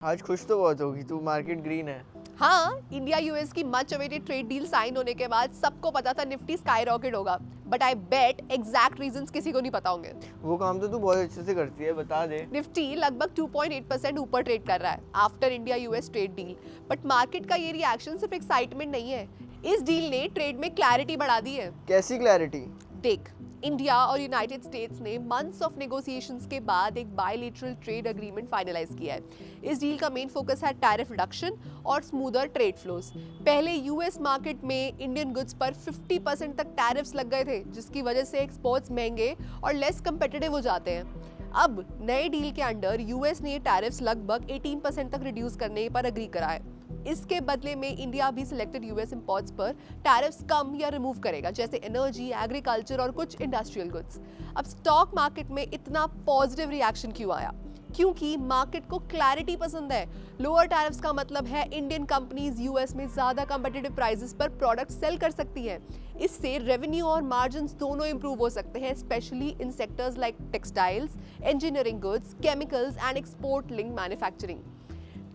आज खुश तो बहुत होगी तू, मार्केट ग्रीन है। हाँ, इंडिया यूएस की much awaited trade deal sign होने के बाद सबको पता था निफ्टी स्काई रॉकेट होगा, but I bet exact reasons किसी को नहीं पता होंगे। वो काम तो तू बहुत अच्छे से करती है, बता दे। निफ्टी लगभग 2.8% ऊपर ट्रेड कर रहा है after India US trade deal, but market का ये रिएक्शन सिर्फ एक्साइटमेंट नहीं है, इस डील ने ट्रेड में क्लैरिटी बढ़ा दी है। कैसी क्लैरिटी? देख, इंडिया और यूनाइटेड स्टेट्स ने मंथ्स ऑफ नेगोशिएशंस के बाद एक बायलैटरल ट्रेड एग्रीमेंट फाइनलाइज किया है। इस डील का मेन फोकस है टैरिफ रिडक्शन और स्मूदर ट्रेड फ्लोस। पहले यूएस मार्केट में इंडियन गुड्स पर 50% तक टैरिफ्स लग गए थे, जिसकी वजह से एक्सपोर्ट्स महंगे और लेस कंपेटिटिव हो जाते हैं। अब नए डील के अंडर यूएस ने टैरिफ्स लगभग 18% तक रिड्यूस करने पर एग्री करा है। इसके बदले में इंडिया भी सिलेक्टेड यूएस इंपोर्ट्स पर टैरिफ्स कम या रिमूव करेगा, जैसे एनर्जी, एग्रीकल्चर और कुछ इंडस्ट्रियल गुड्स। अब स्टॉक मार्केट में इतना पॉजिटिव रिएक्शन क्यों आया? क्योंकि मार्केट को क्लैरिटी पसंद है। लोअर टैरिफ्स का मतलब है इंडियन कंपनीज यूएस में ज्यादा कंपेटिटिव प्राइसेस पर प्रोडक्ट सेल कर सकती हैं। इससे रेवेन्यू और मार्जिन्स दोनों इंप्रूव हो सकते हैं, specially in sectors like textiles, engineering goods, chemicals and export link manufacturing.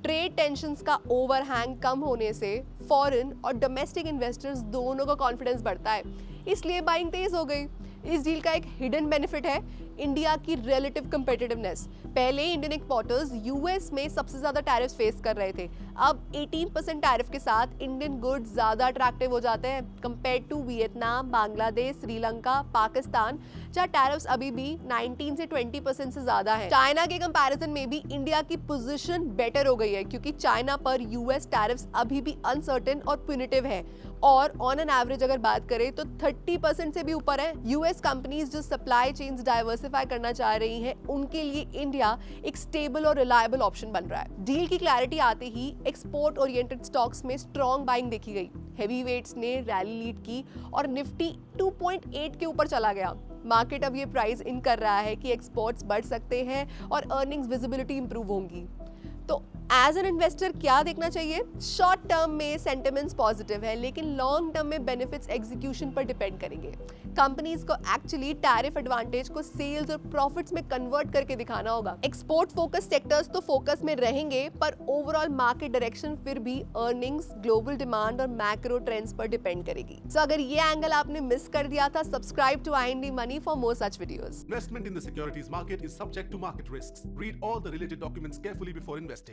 Trade tensions का ओवरहैंग कम होने से फॉरेन और डोमेस्टिक इन्वेस्टर्स दोनों का कॉन्फिडेंस बढ़ता है, इसलिए बाइंग तेज हो गई। इस डील का एक हिडन बेनिफिट है इंडिया की रिलेटिव कंपेटिटिवनेस। पहले इंडियन एक्सपोर्टर्स यूएस में सबसे ज्यादा टैरिफ्स फेस कर रहे थे, अब 18% टैरिफ के साथ इंडियन गुड्स ज्यादा अट्रैक्टिव हो जाते हैं compare to Vietnam, Bangladesh, Sri Lanka, Pakistan, जहां टैरिफ्स अभी भी 19 से 20% से ज्यादा है। चाइना के कंपैरिजन में भी इंडिया की पोजीशन बेटर हो गई है, क्योंकि चाइना पर यूएस टैरिफ्स अभी भी अनसर्टेन और प्यूनिटिव है, और ऑन एन एवरेज अगर बात करें तो 30% से भी ऊपर है। यूएस कंपनीज जो सप्लाई चेन्स डाइवर्सिफाई करना चाह रही हैं, उनके लिए इंडिया एक स्टेबल और रिलायबल ऑप्शन बन रहा है। डील की क्लैरिटी आते ही एक्सपोर्ट ओरिएंटेड स्टॉक्स में स्ट्रॉन्ग बाइंग देखी गई। हेवी वेट्स ने रैली लीड की और निफ्टी 2.8 के ऊपर चला गया। मार्केट अब ये प्राइस इन कर रहा है कि एक्सपोर्ट्स बढ़ सकते हैं और अर्निंग्स विजिबिलिटी इंप्रूव होंगी। तो एज एन इन्वेस्टर क्या देखना चाहिए? शॉर्ट टर्म में सेंटिमेंट्स पॉजिटिव है, लेकिन लॉन्ग टर्म में बेनिफिट्स एग्जीक्यूशन पर डिपेंड करेंगे। कंपनीज को एक्चुअली टैरिफ एडवांटेज को सेल्स और प्रॉफिट्स में कन्वर्ट करके दिखाना होगा। एक्सपोर्ट फोकस सेक्टर्स तो फोकस में रहेंगे, पर ओवरऑल मार्केट डायरेक्शन फिर भी अर्निंग्स, ग्लोबल डिमांड और मैक्रो ट्रेंड्स पर डिपेंड करेगी। सो अगर ये एंगल आपने मिस कर दिया था, subscribe to IND Money for more such videos. Investment in the securities market is subject to market risks. Read all the related documents carefully before investing.